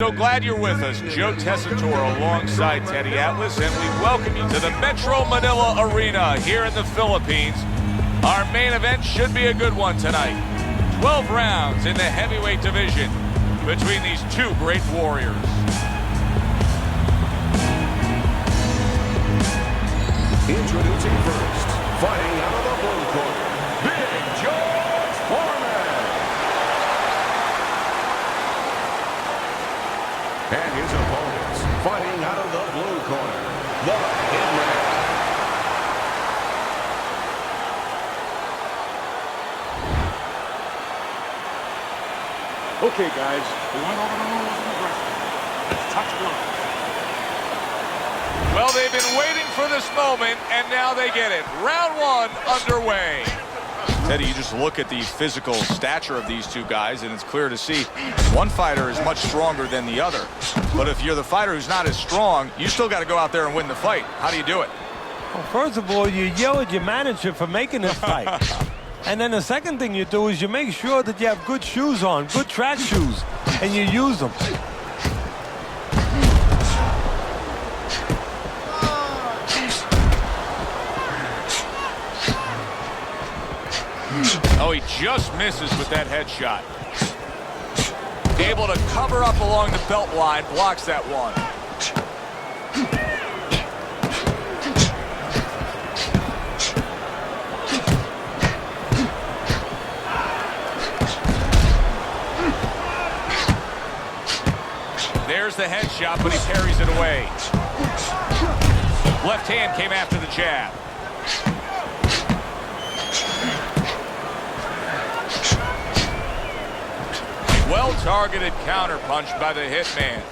So glad you're with us. Joe Tessitore alongside Teddy Atlas, and we welcome you to the Metro Manila Arena here in the Philippines. Our main event should be a good one tonight. 12 rounds in the heavyweight division between these two great warriors. Introducing first, fighting out of the blue corner, Big George Форман. And his opponents, fighting out of the blue corner, the Hitman. Okay, guys, we went over the rules in the wrestling. Let's touch gloves. Well, they've been waiting for this moment, and now they get it. Round one underway. Teddy, you just look at the physical stature of these two guys, and it's clear to see one fighter is much stronger than the other. But if you're the fighter who's not as strong, you still got to go out there and win the fight. How do you do it? Well, first of all, you yell at your manager for making this fight. And then the second thing you do is you make sure that you have good shoes on, good track shoes, and you use them. Oh, he just misses with that headshot. Able to cover up along the belt line, blocks that one. There's the headshot, but he parries it away. Left hand came after the jab. Well-targeted counterpunch by the Hitman.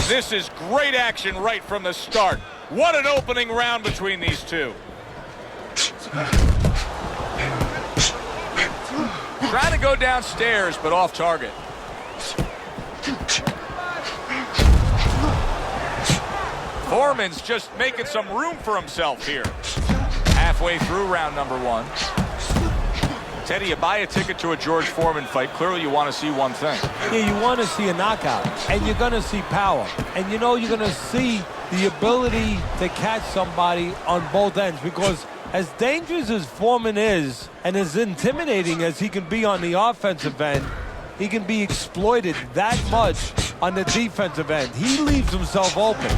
This is great action right from the start. What an opening round between these two. Trying to go downstairs, but off target. Forman's just making some room for himself here. Halfway through round number one. Teddy, you buy a ticket to a George Foreman fight. Clearly you want to see one thing. Yeah, you want to see a knockout, and you're going to see power. And you know you're going to see the ability to catch somebody on both ends, because as dangerous as Foreman is and as intimidating as he can be on the offensive end, he can be exploited that much on the defensive end. He leaves himself open.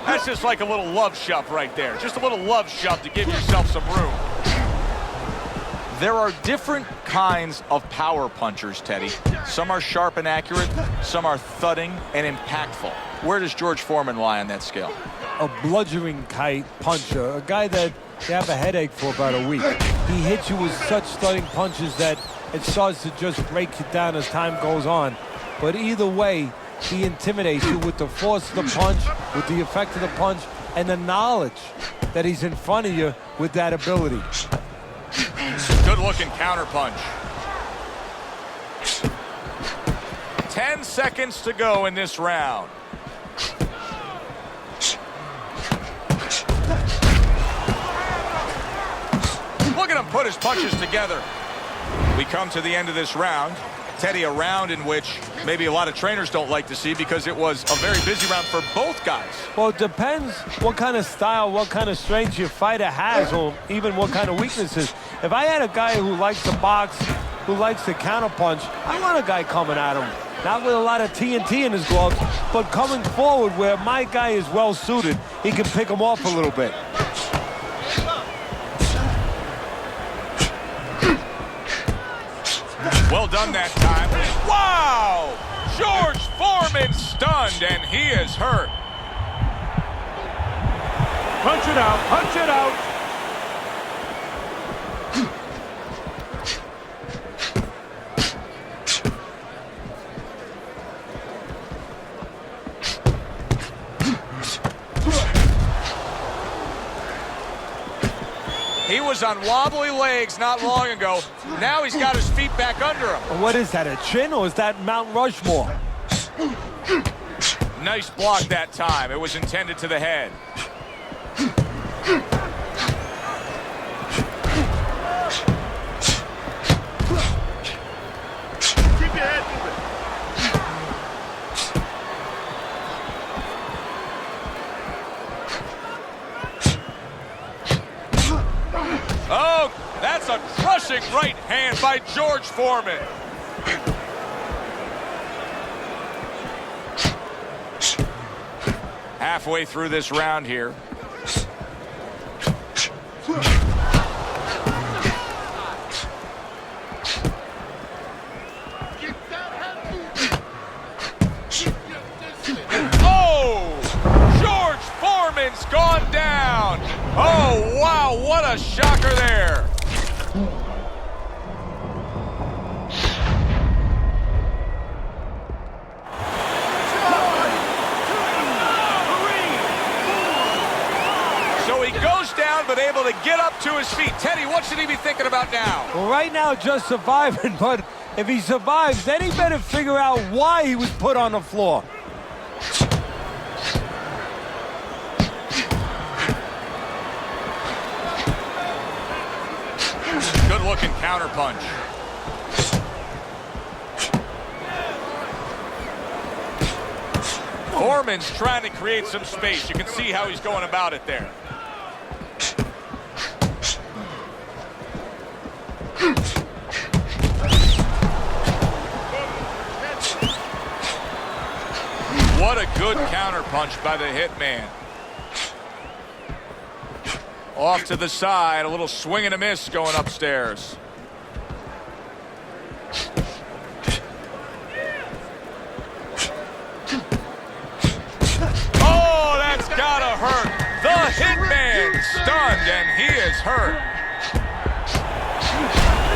That's just like a little love shove right there. Just a little love shove to give yourself some room. There are different kinds of power punchers, Teddy. Some are sharp and accurate, some are thudding and impactful. Where does George Foreman lie on that scale? A bludgeoning kite puncher, a guy that you have a headache for about a week. He hits you with such thudding punches that it starts to just break you down as time goes on. But either way, he intimidates you with the force of the punch, with the effect of the punch, and the knowledge that he's in front of you with that ability. Good-looking counterpunch. 10 seconds to go in this round. Look at him put his punches together. We come to the end of this round. Teddy, a round in which maybe a lot of trainers don't like to see because it was a very busy round for both guys. Well, it depends what kind of style, what kind of strength your fighter has, or even what kind of weaknesses. If I had a guy who likes to box, who likes to counterpunch, I want a guy coming at him. Not with a lot of TNT in his gloves, but coming forward where my guy is well suited. He can pick him off a little bit. Well done that time. Wow! George Foreman stunned, and he is hurt. Punch it out, punch it out. He was on wobbly legs not long ago. Now he's got his feet back under him. What is that, a chin, or is that Mount Rushmore? Nice block that time. It was intended to the head. Keep your head moving. Oh, that's a crushing right hand by George Foreman. Halfway through this round here. Oh! George Foreman's gone down. Oh, wow, what a shocker there. So he goes down, but able to get up to his feet. Teddy, what should he be thinking about now? Well, right now, just surviving, but if he survives, then he better figure out why he was put on the floor. Good-looking counterpunch. Foreman's trying to create some space. You can see how he's going about it there. What a good counterpunch by the hitman. Off to the side, a little swing and a miss going upstairs. Oh, that's gotta hurt. The hitman stunned, and he is hurt.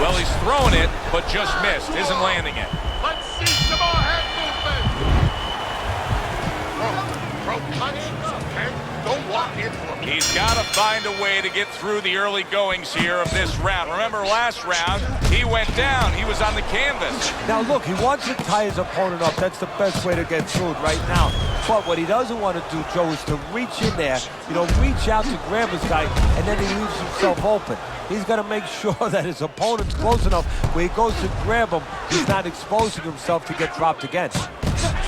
Well, he's throwing it, but just missed. Isn't landing it. Let's see some more head movement. Throw punch and don't walk into him. He's got to find a way to get through the early goings here of this round. Remember last round, he went down. He was on the canvas. Now, look, he wants to tie his opponent up. That's the best way to get through it right now. But what he doesn't want to do, Joe, is to reach in there, reach out to grab his guy, and then he leaves himself open. He's got to make sure that his opponent's close enough where he goes to grab him, he's not exposing himself to get dropped again.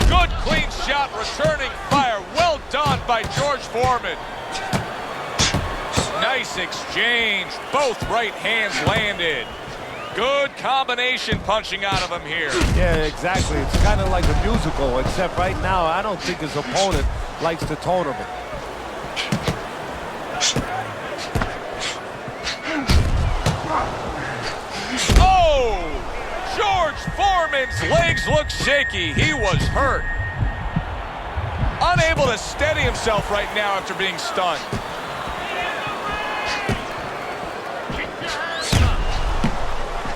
Good, clean shot, returning fire. Well done by George Foreman. Nice exchange. Both right hands landed. Good combination punching out of him here. Yeah, exactly. It's kind of like a musical, except right now, I don't think his opponent likes the tone of it. Oh! George Foreman's legs look shaky. He was hurt. Unable to steady himself right now after being stunned.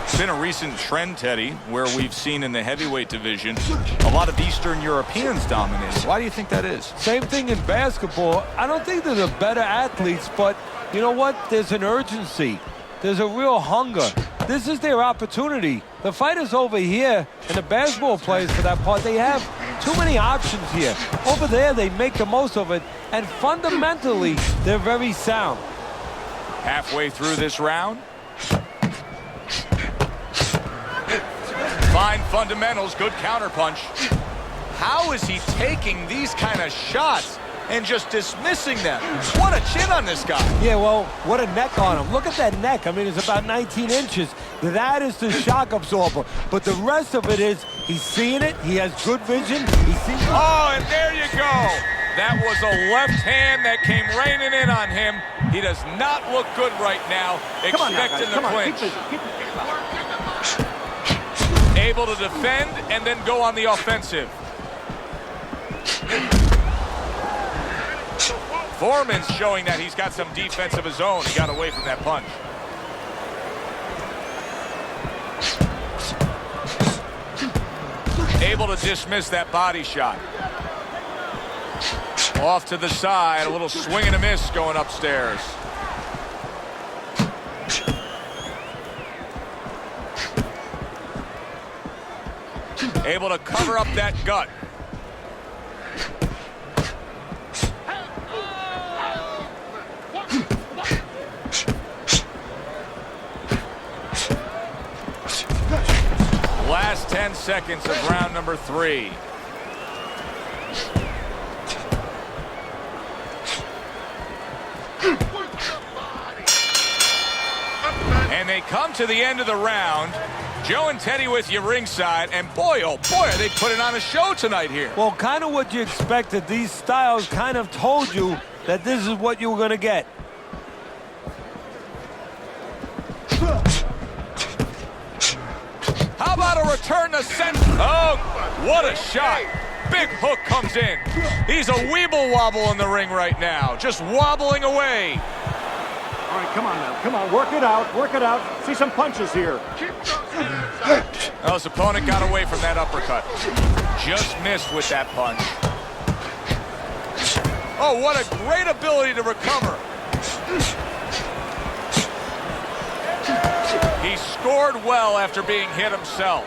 It's been a recent trend, Teddy, where we've seen in the heavyweight division a lot of Eastern Europeans dominating. Why do you think that is? Same thing in basketball. I don't think they're the better athletes, but you know what? There's an urgency. There's a real hunger. This is their opportunity. The fighters over here, and the basketball players for that part, they have too many options here. Over there, they make the most of it, and fundamentally, they're very sound. Halfway through this round. Fine fundamentals, good counterpunch. How is he taking these kind of shots and just dismissing them? What a chin on this guy. Yeah, well, what a neck on him. Look at that neck. I mean, it's about 19 inches. That is the shock absorber. But the rest of it is, he's seeing it. He has good vision. He sees it. Oh, and there you go. That was a left hand that came raining in on him. He does not look good right now. Expecting the clinch. Able to defend and then go on the offensive. Foreman's showing that he's got some defense of his own. He got away from that punch. Able to dismiss that body shot. Off to the side, a little swing and a miss going upstairs. Able to cover up that gut. 10 seconds of round number 3. And they come to the end of the round. Joe and Teddy with you ringside, and boy, oh boy, are they putting on a show tonight here. Well, kind of what you expected. These styles kind of told you that this is what you were going to get. How about a return to center? Oh, what a shot. Big hook comes in. He's a weeble wobble in the ring right now, just wobbling away. All right, come on now. Come on, work it out. Work it out. See some punches here. Well, his opponent got away from that uppercut. Just missed with that punch. Oh, what a great ability to recover. He scored well after being hit himself.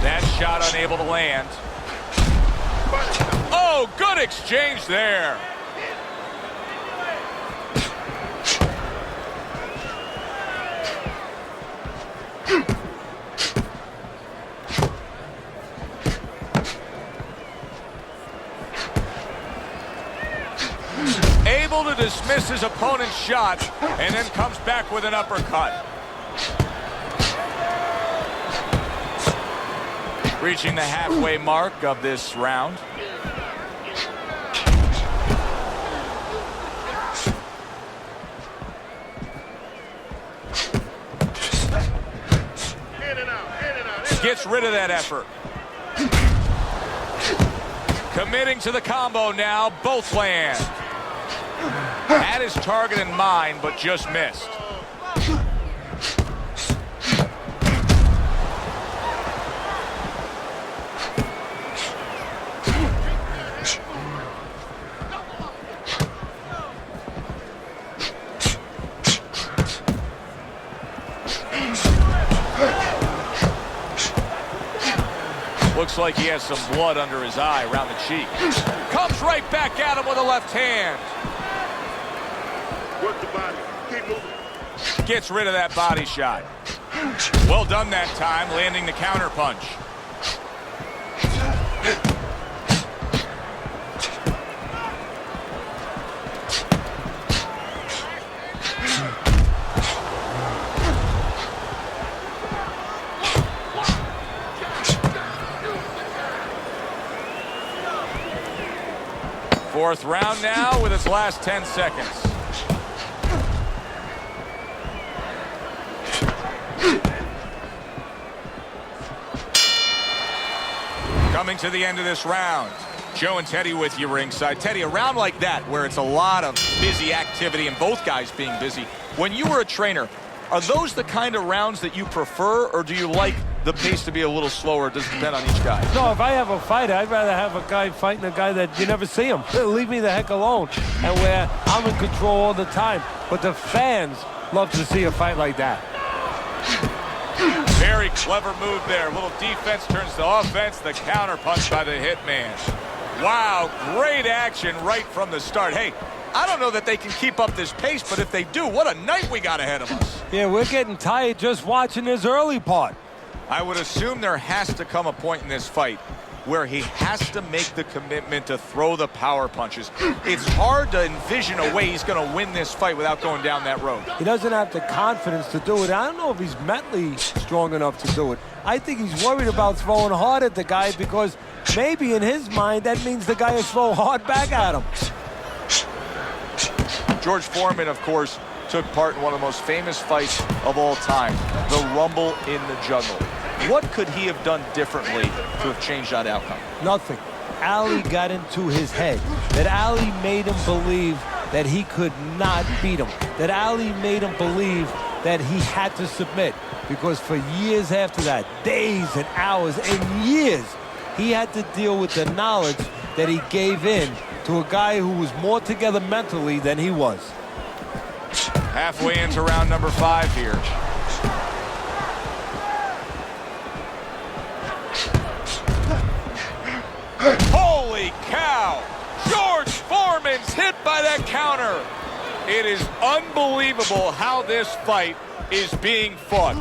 That shot unable to land. Oh, good exchange there. Able to dismiss his opponent's shot and then comes back with an uppercut. Reaching the halfway mark of this round. Gets rid of that effort. Committing to the combo now, both land. Had his target in mind, but just missed. Looks like he has some blood under his eye around the cheek. Comes right back at him with a left hand. Work the body. Keep moving. Gets rid of that body shot. Well done that time, landing the counter punch. Fourth round now with its last 10 seconds. Coming to the end of this round. Joe and Teddy with you ringside. Teddy, a round like that where it's a lot of busy activity and both guys being busy. When you were a trainer, are those the kind of rounds that you prefer, or do you like the pace to be a little slower? Does it depend on each guy? No, if I have a fight, I'd rather have a guy fighting a guy that you never see him. Leave me the heck alone. And where I'm in control all the time. But the fans love to see a fight like that. Very clever move there. A little defense turns to offense. The counter punch by the hitman. Wow, great action right from the start. Hey, I don't know that they can keep up this pace, but if they do, what a night we got ahead of us. Yeah, we're getting tired just watching this early part. I would assume there has to come a point in this fight where he has to make the commitment to throw the power punches. It's hard to envision a way he's going to win this fight without going down that road. He doesn't have the confidence to do it. I don't know if he's mentally strong enough to do it. I think he's worried about throwing hard at the guy because maybe in his mind that means the guy will throw hard back at him. George Foreman, of course, took part in one of the most famous fights of all time, the Rumble in the Jungle. What could he have done differently to have changed that outcome? Nothing. Ali got into his head. That Ali made him believe that he could not beat him. That Ali made him believe that he had to submit. Because for years after that, days and hours and years, he had to deal with the knowledge that he gave in to a guy who was more together mentally than he was. Halfway into round number 5 here. Holy cow! George Foreman's hit by that counter. It is unbelievable how this fight is being fought.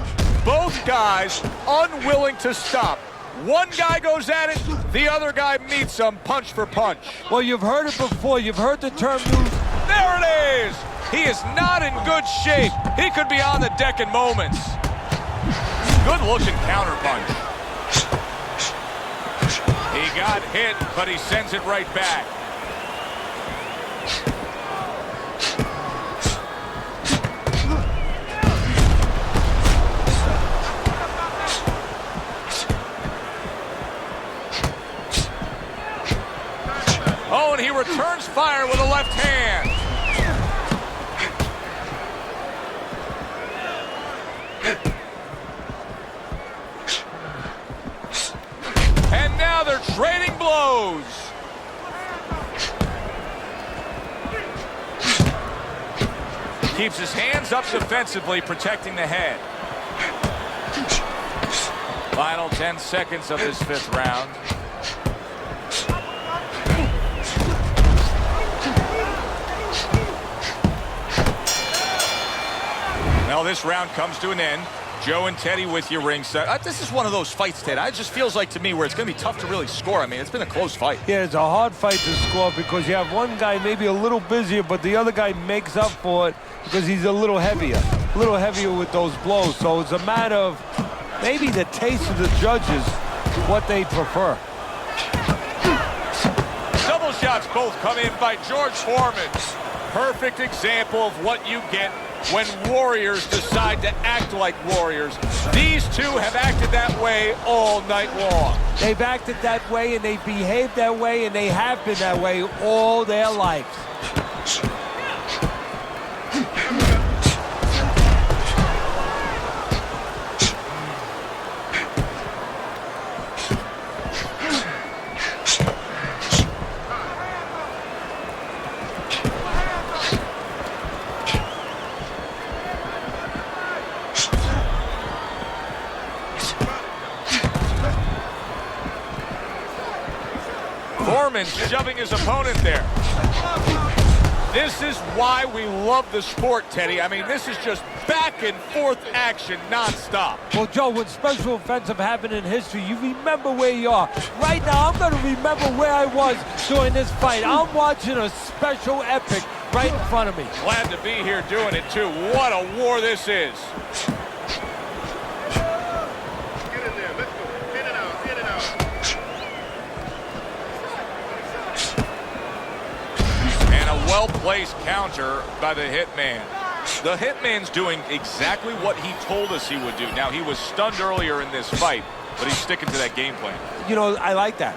Both guys unwilling to stop. One guy goes at it, the other guy meets him punch for punch. Well, you've heard it before. You've heard the term used. There it is! He is not in good shape. He could be on the deck in moments. Good-looking counter punch. He got hit, but he sends it right back. Oh, and he returns fire with a left hand. And now they're trading blows. Keeps his hands up defensively, protecting the head. Final 10 seconds of this 5th round. Well, this round comes to an end. Joe and Teddy with you ringside. This is one of those fights, Ted. It just feels like to me where it's going to be tough to really score. I mean, it's been a close fight. Yeah, it's a hard fight to score because you have one guy maybe a little busier, but the other guy makes up for it because he's a little heavier with those blows. So it's a matter of maybe the taste of the judges, what they prefer. Double shots both come in by George Foreman. Perfect example of what you get when warriors decide to act like warriors. These two have acted that way all night long. They've acted that way, and they behaved that way, and they have been that way all their lives. Foreman shoving his opponent there. This is why we love the sport, Teddy. I mean, this is just back and forth action nonstop. Well, Joe, when special events have happened in history, you remember where you are. Right now, I'm going to remember where I was during this fight. I'm watching a special epic right in front of me. Glad to be here doing it, too. What a war this is. Well-placed counter by the Hitman. The Hitman's doing exactly what he told us he would do. Now, he was stunned earlier in this fight, but he's sticking to that game plan. You know, I like that.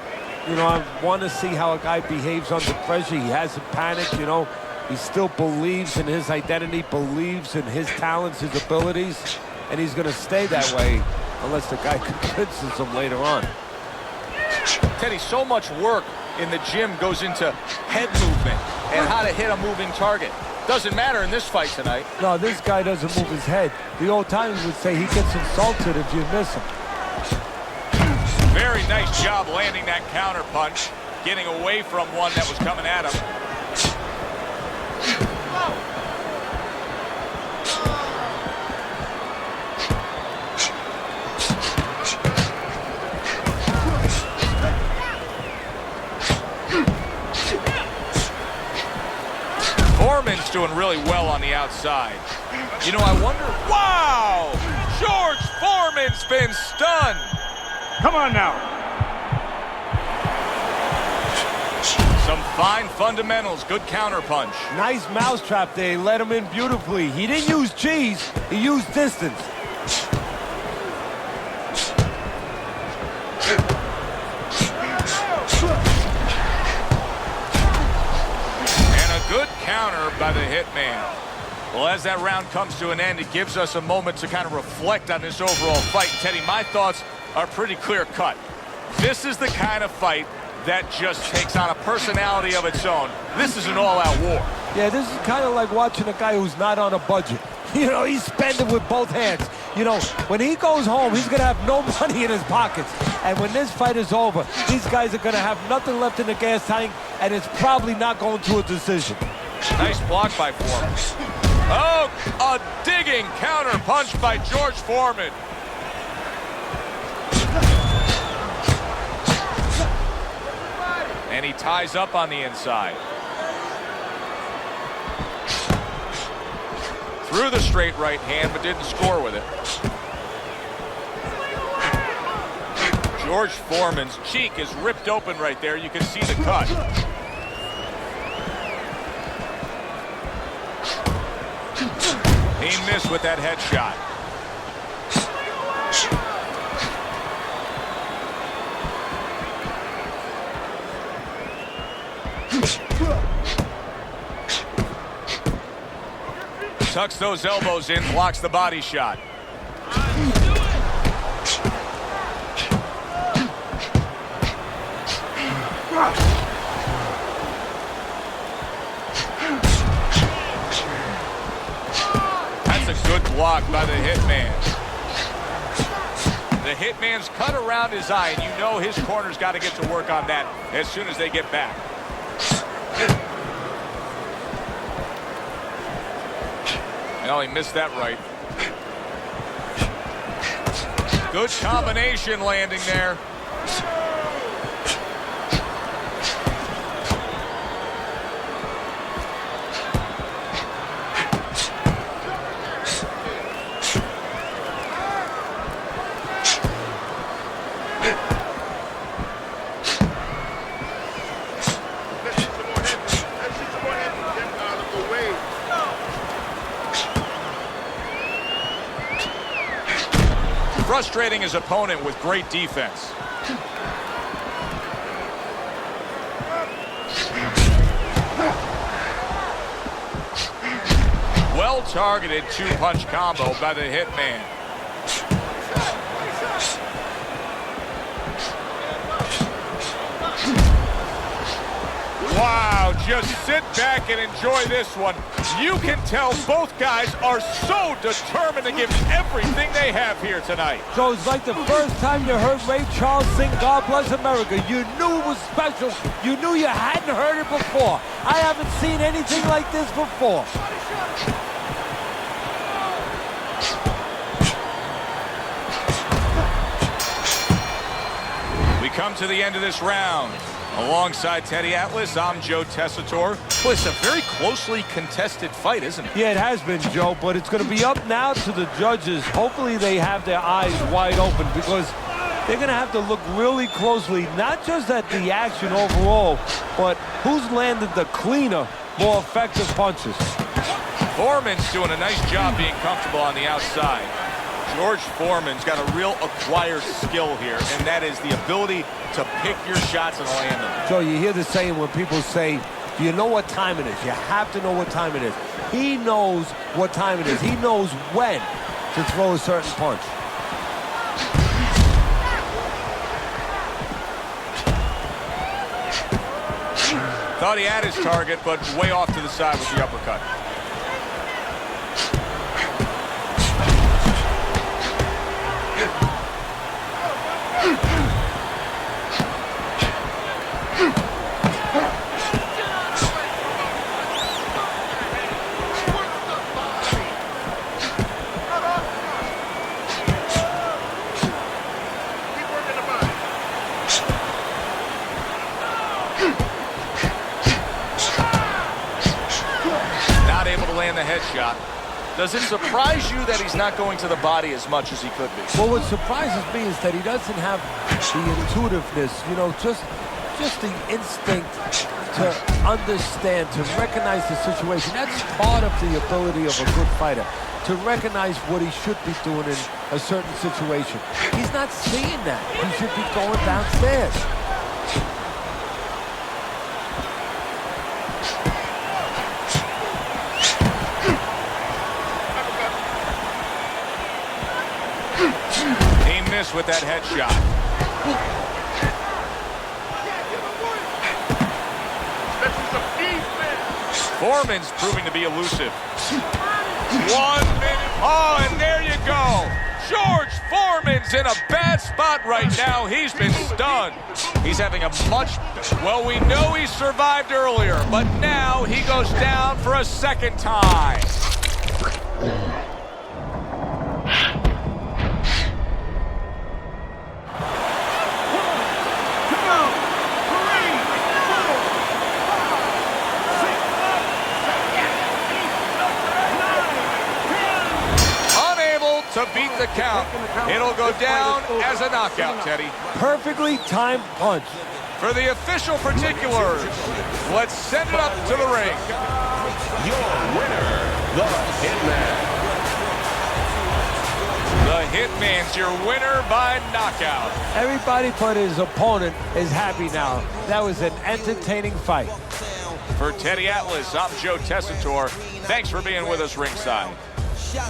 You know, I want to see how a guy behaves under pressure. He hasn't panicked, you know. He still believes in his identity, believes in his talents, his abilities, and he's going to stay that way unless the guy convinces him later on. Teddy, so much work in the gym goes into head movement and how to hit a moving target. Doesn't matter in this fight tonight. No, this guy doesn't move his head. The old timers would say he gets insulted if you miss him. Very nice job landing that counter punch, getting away from one that was coming at him. Foreman's doing really well on the outside. You know, I wonder... Wow! George Foreman's been stunned. Come on now. Some fine fundamentals. Good counter punch. Nice mousetrap there. He let him in beautifully. He didn't use cheese. He used distance. Good counter by the Hitman. Well, as that round comes to an end, it gives us a moment to kind of reflect on this overall fight. Teddy, my thoughts are pretty clear-cut. This is the kind of fight that just takes on a personality of its own. This is an all-out war. Yeah, this is kind of like watching a guy who's not on a budget. You know, he's spending with both hands. You know, when he goes home, he's going to have no money in his pockets. And when this fight is over, these guys are going to have nothing left in the gas tank, and it's probably not going to a decision. Nice block by Foreman. Oh, a digging counter punch by George Foreman. And he ties up on the inside. Threw the straight right hand, but didn't score with it. George Foreman's cheek is ripped open right there. You can see the cut. He missed with that headshot. Tucks those elbows in, blocks the body shot. That's a good block by the hitman. The hitman's cut around his eye, and you know his corner's got to get to work on that as soon as they get back. No, he missed that right. Good combination landing there. Frustrating his opponent with great defense. Well-targeted two-punch combo by the hitman. Wow, just sit back and enjoy this one. You can tell both guys are so determined to give everything they have here tonight. So it's like the first time you heard Ray Charles sing God Bless America. You knew it was special. You knew you hadn't heard it before. I haven't seen anything like this before. We come to the end of this round. Alongside Teddy Atlas, I'm Joe Tessitore. Well, it's a very closely contested fight, isn't it? Yeah, it has been, Joe, but it's going to be up now to the judges. Hopefully they have their eyes wide open because they're going to have to look really closely, not just at the action overall, but who's landed the cleaner, more effective punches. Foreman's doing a nice job being comfortable on the outside. George Foreman's got a real acquired skill here, and that is the ability to pick your shots and land them. So you hear the saying when people say, do you know what time it is? You have to know what time it is. He knows what time it is. He knows when to throw a certain punch. Thought he had his target, but way off to the side with the uppercut. The headshot. Does it surprise you that he's not going to the body as much as he could be? Well, what surprises me is that he doesn't have the intuitiveness, you know, just the instinct to understand, to recognize the situation. That's part of the ability of a good fighter, to recognize what he should be doing in a certain situation. He's not seeing that. He should be going downstairs. With that headshot. Foreman's proving to be elusive. 1 minute. Oh, and there you go. George Foreman's in a bad spot right now. He's been stunned. He's having a well, we know he survived earlier, but now he goes down for a second time. To beat the count. It'll go down as a knockout, Teddy. Perfectly timed punch. For the official particulars, let's send it up to the ring. Your winner, the Hitman. The Hitman's your winner by knockout. Everybody but his opponent is happy now. That was an entertaining fight. For Teddy Atlas, I'm Joe Tessitore. Thanks for being with us ringside.